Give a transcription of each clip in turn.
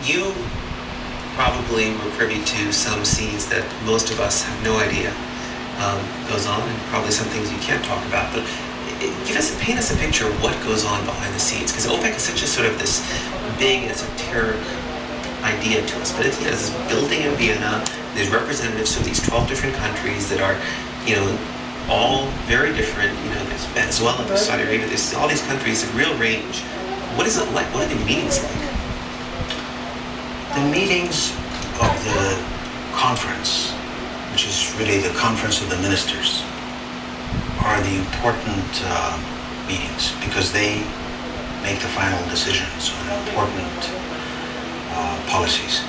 you probably were privy to some scenes that most of us have no idea goes on, and probably some things you can't talk about. But paint us a picture of what goes on behind the scenes, because OPEC is such a sort of this big esoteric idea to us. But it's this building in Vienna. There's representatives from these 12 different countries that are, all very different. There's Venezuela, there's Saudi Arabia, there's all these countries, a real range. What is it like? What are the meetings like? The meetings of the conference, which is really the conference of the ministers, are the important meetings because they make the final decisions on important policies.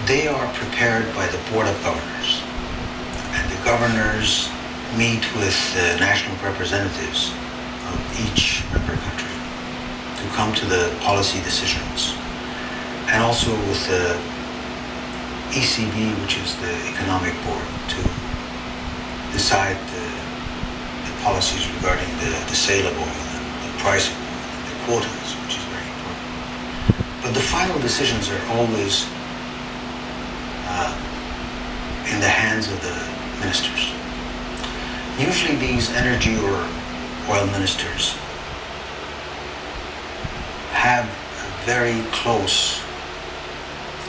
They are prepared by the Board of Governors, and the governors meet with the national representatives of each member country to come to the policy decisions, and also with the ECB, which is the Economic Board, to decide the policies regarding the sale of oil, the price of oil, the quotas, which is very important. But the final decisions are always in the hands of the ministers. Usually these energy or oil ministers have a very close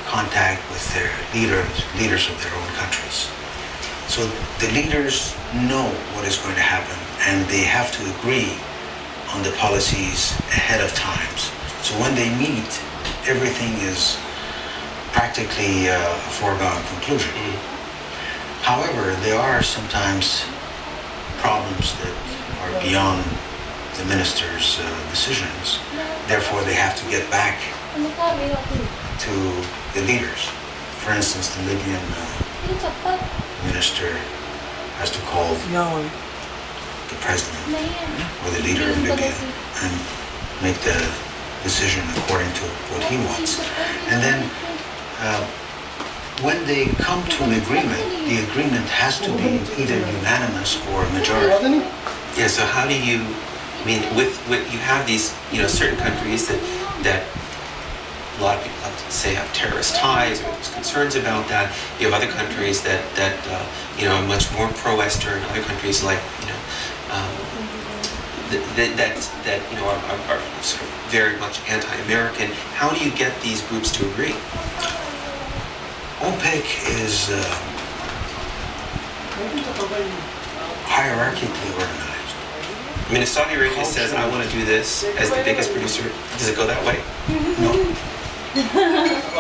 contact with their leaders of their own countries. So the leaders know what is going to happen, and they have to agree on the policies ahead of time. So when they meet, everything is practically a foregone conclusion. However, there are sometimes problems that are beyond the ministers' decisions. Therefore, they have to get back to the leaders. For instance, the Libyan minister has to call the president or the leader of Libya and make the decision according to what he wants. And then when they come to an agreement, the agreement has to be either unanimous or majority. Yeah, so how do you, with you have these, certain countries that a lot of people have terrorist ties, or there's concerns about that. You have other countries that are much more pro-Western. Other countries like that are sort of very much anti-American. How do you get these groups to agree? OPEC is hierarchically organized. If Saudi Arabia says, I want to do this as the biggest producer, does it go that way? No.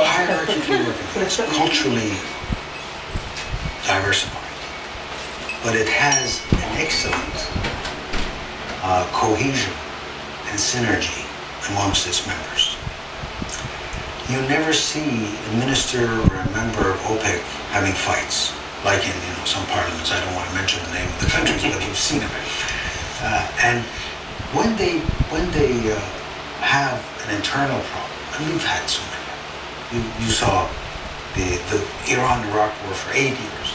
Hierarchically organized, culturally diversified, but it has an excellent cohesion and synergy amongst its members. You never see a minister or a member of OPEC having fights, like in some parliaments. I don't want to mention the name of the countries, but you've seen it. And when they have an internal problem, and we've had so many. You saw the Iran-Iraq war for 8 years.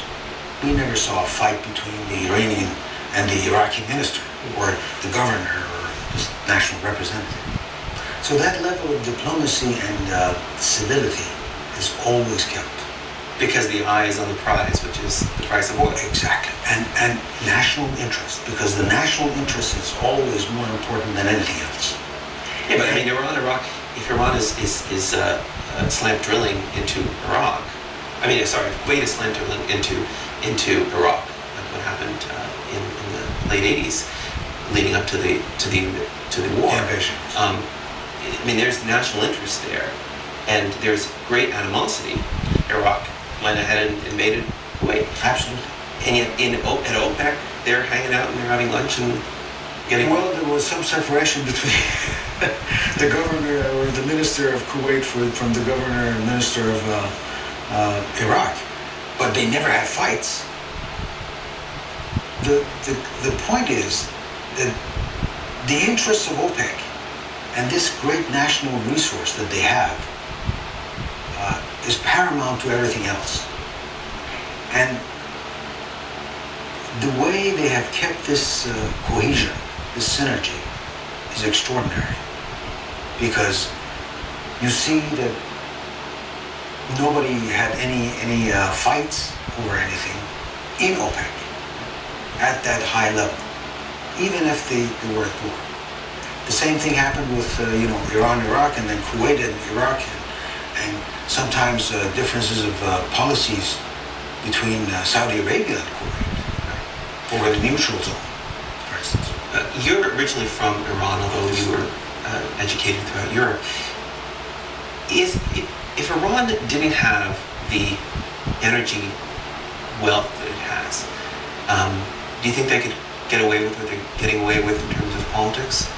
We never saw a fight between the Iranian and the Iraqi minister, or the governor, or the national representative. So that level of diplomacy and civility is always kept. Because the eye is on the prize, which is the price of oil. Exactly. And national interest, because the national interest is always more important than anything else. Yeah, but Iran-Iraq, if Iran is slant drilling into Iraq, Kuwait is slant drilling into Iraq, like what happened in the late 80s, leading up to the war. Yeah, there's national interest there, and there's great animosity. Iraq went ahead and invaded Kuwait. Absolutely. And yet at OPEC, they're hanging out and they're having lunch and getting... Well, there was some separation between the governor or the minister of Kuwait from the governor and minister of Iraq, but they never had fights. The point is that the interests of OPEC and this great national resource that they have is paramount to everything else. And the way they have kept this cohesion, this synergy, is extraordinary. Because you see that nobody had any fights or anything in OPEC at that high level, even if they were at war. The same thing happened with Iran, Iraq, and then Kuwait and Iraq, and sometimes differences of policies between Saudi Arabia and Kuwait over the neutral zone, for instance. You're originally from Iran, although you were educated throughout Europe. If Iran didn't have the energy wealth that it has, do you think they could get away with what they're getting away with in terms of politics?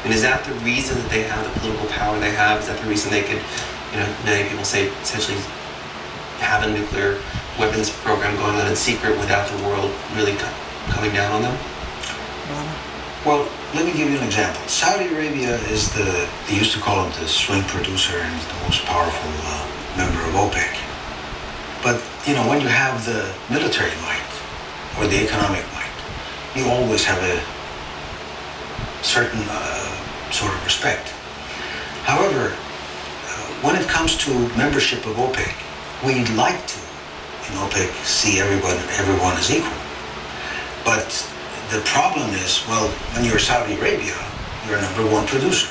And is that the reason that they have the political power they have? Is that the reason they could, many people say, essentially have a nuclear weapons program going on in secret without the world really coming down on them? Well, let me give you an example. Saudi Arabia is they used to call it the swing producer and the most powerful member of OPEC. But, when you have the military might or the economic might, you always have a certain sort of respect. However, when it comes to membership of OPEC, we'd like to, in OPEC, see everyone as equal. But the problem is, well, when you're Saudi Arabia, you're number one producer.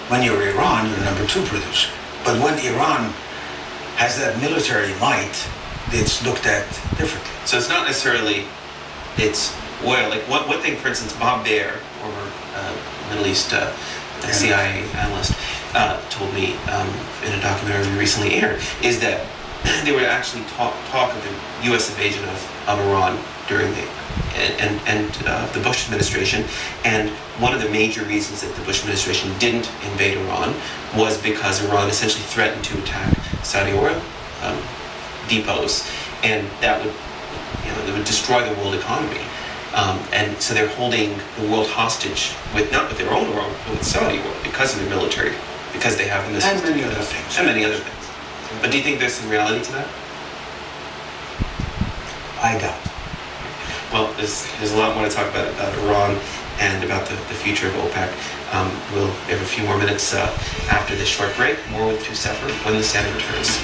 When you're Iran, you're number two producer. But when Iran has that military might, it's looked at differently. So it's not necessarily it's oil. Like one thing, for instance, Bob Baer, former Middle East CIA analyst, told me in a documentary we recently aired, is that they were actually talk of the U.S. invasion of Iran during the Bush administration, and one of the major reasons that the Bush administration didn't invade Iran was because Iran essentially threatened to attack Saudi oil depots, and that would destroy the world economy. And so they're holding the world hostage not with their own oil, but with Saudi oil because of their military, because they have this and many other things. And many other things. But do you think there's some reality to that? I doubt. Well, there's a lot more to talk about Iran and about the future of OPEC. We'll have a few more minutes after this short break. More with Touss Sepehr when the Standard returns.